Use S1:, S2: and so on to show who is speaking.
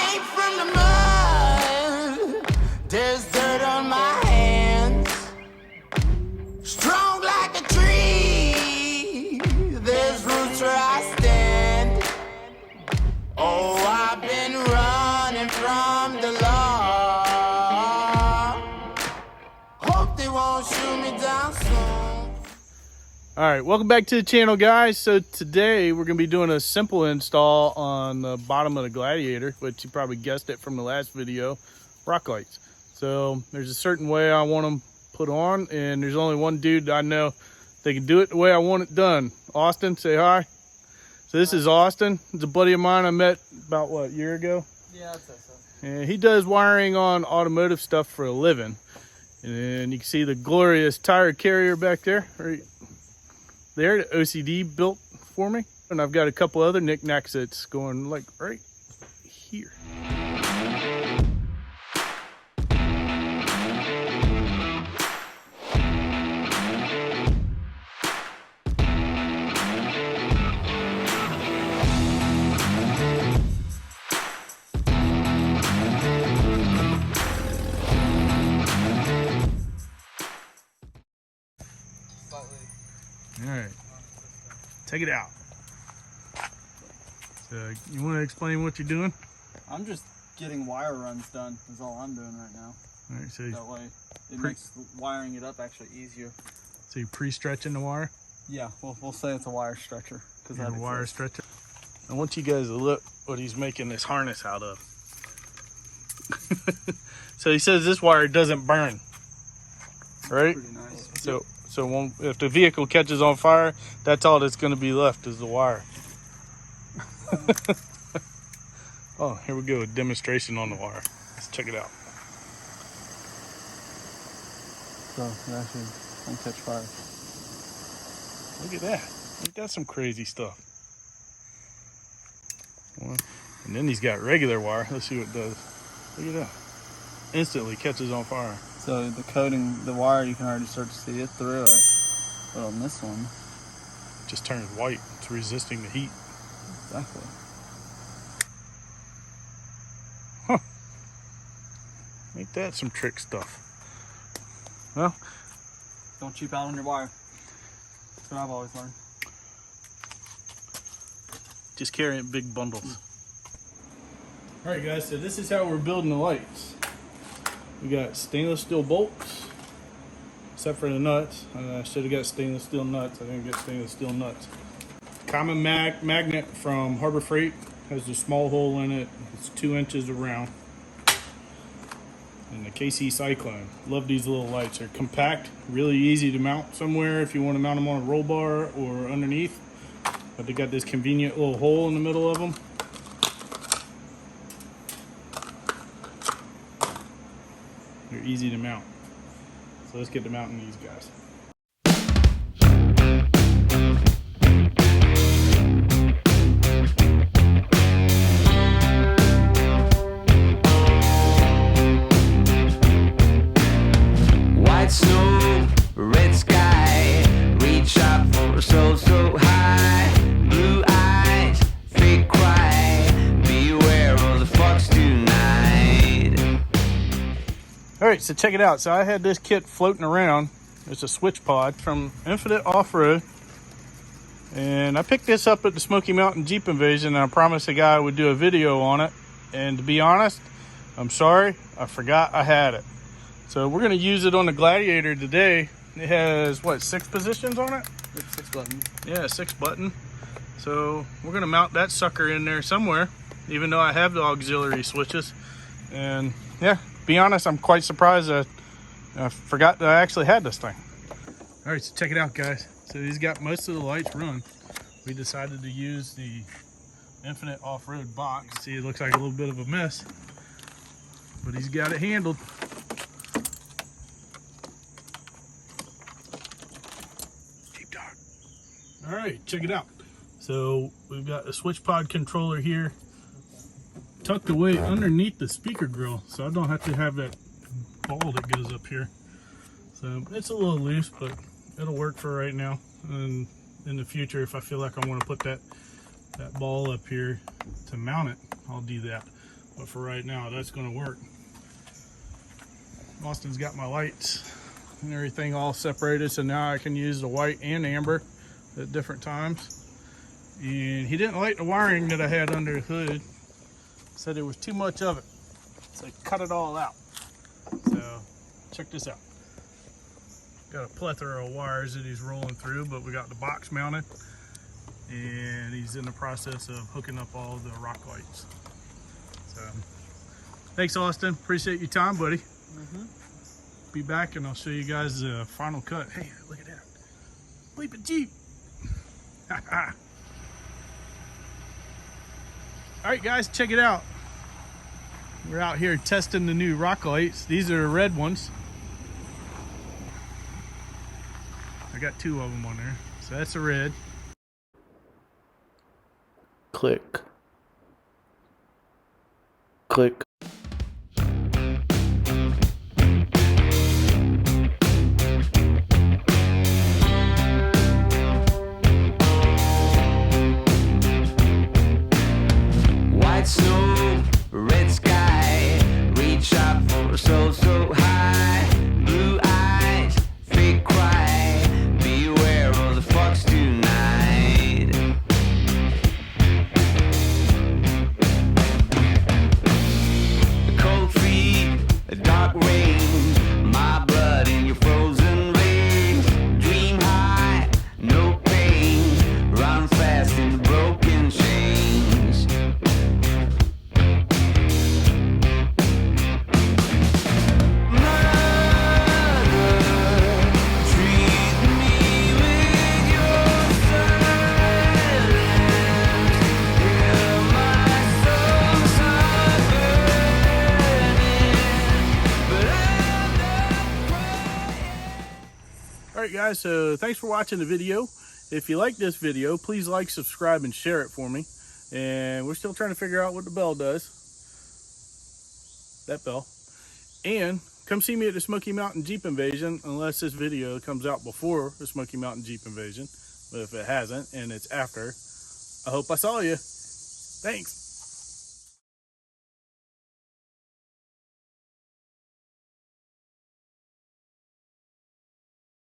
S1: came from the mud. There's dirt on my hands. Strong like a tree. There's roots where I stand. Oh, I've been running from the law. Hope they won't shoot me down soon.
S2: All right, welcome back to the channel, guys. So today we're going to be doing a simple install on the bottom of the Gladiator, which you probably guessed it from the last video, rock lights. So there's a certain way I want them put on, and there's only one dude I know that can do it the way I want it done. Austin, say hi. So this is Austin. It's a buddy of mine I met about, what, a year ago?
S3: Yeah, I'd say so.
S2: And he does wiring on automotive stuff for a living. And you can see the glorious tire carrier back there, right there, the OCD built for me. And I've got a couple other knickknacks that's going like right here. All right, take it out. So you want to explain what you're doing?
S3: I'm just getting wire runs done is all I'm doing right now.
S2: All right, so
S3: That way it makes wiring it up actually easier.
S2: So you're pre-stretching the wire?
S3: Yeah, we'll say it's a wire stretcher.
S2: Yeah, a wire stretcher. I want you guys to look what he's making this harness out of. So he says this wire doesn't burn, right?
S3: Pretty nice.
S2: So if the vehicle catches on fire, that's all that's going to be left is the wire. Oh, here we go, a demonstration on the wire. Let's check it out.
S3: So it actually won't catch fire.
S2: Look at that. That's some crazy stuff. Well, and then he's got regular wire. Let's see what it does. Look at that. Instantly catches on fire.
S3: So the coating, the wire, you can already start to see it through it. But on this one,
S2: It just turns white. It's resisting the heat.
S3: exactly.
S2: Huh. Ain't that some trick stuff? Well,
S3: Don't cheap out on your wire. That's what I've always learned.
S2: just carry it in big bundles. All right, guys, so this is how we're building the lights. We got stainless steel bolts, except for the nuts. I should have got stainless steel nuts. I didn't get stainless steel nuts. Common magnet from Harbor Freight has a small hole in it. It's 2 inches around. And the CYCLONE. Love these little lights. They're compact, really easy to mount somewhere if you want to mount them on a roll bar or underneath. But they got this convenient little hole in the middle of them. They're easy to mount. So let's get to mounting these guys.
S1: White snow, red sky, reach up for so high. Blue eyes, fake cry, beware of the fox tonight.
S2: All right, so check it out. So I had this kit floating around. It's a switch pod from INFINITE Off-Road. And I picked this up at the Smoky Mountain Jeep Invasion, and I promised the guy I would do a video on it. And to be honest, I'm sorry, I forgot I had it. So we're gonna use it on the Gladiator today. It has, what, 6 positions on it?
S3: It's 6 buttons.
S2: Yeah, 6 button. So we're gonna mount that sucker in there somewhere, even though I have the auxiliary switches. And yeah, to be honest, I'm quite surprised that I forgot that I actually had this thing. All right, so check it out, guys. So he's got most of the lights run. We decided to use the INFINITE Off-Road box. See, it looks like a little bit of a mess, but he's got it handled. Cheap dog. All right, check it out. So we've got a switch pod controller here tucked away underneath the speaker grill, so I don't have to have that ball that goes up here. So it's a little loose, but it'll work for right now. And in the future, if I feel like I want to put that ball up here to mount it, I'll do that. But for right now, that's going to work. Austin's got my lights and everything all separated, so now I can use the white and amber at different times. And he didn't like the wiring that I had under the hood. Said there was too much of it, so I cut it all out. So check this out. Got a plethora of wires that he's rolling through, but we got the box mounted, and he's in the process of hooking up all the rock lights. So thanks, Austin. Appreciate your time, buddy. Be back and I'll show you guys the final cut. Hey, look at that. Bleeping Jeep. Alright guys, check it out. We're out here testing the new rock lights. These are the red ones. I got 2 of them on there. So that's a red.
S4: Click. Click.
S1: White snow, red sky, reach up for so high. Blue eyes, fake cry, beware of the fox tonight. Cold feet, a dark rain, my blood in your frozen veins. Dream high, no pain, run fast in the broken chains.
S2: Alright guys, so thanks for watching the video. If you like this video, please like, subscribe, and share it for me. And we're still trying to figure out what the bell does. That bell. And come see me at the Smoky Mountain Jeep Invasion, unless this video comes out before the Smoky Mountain Jeep Invasion. But if it hasn't, and it's after, I hope I saw you. Thanks.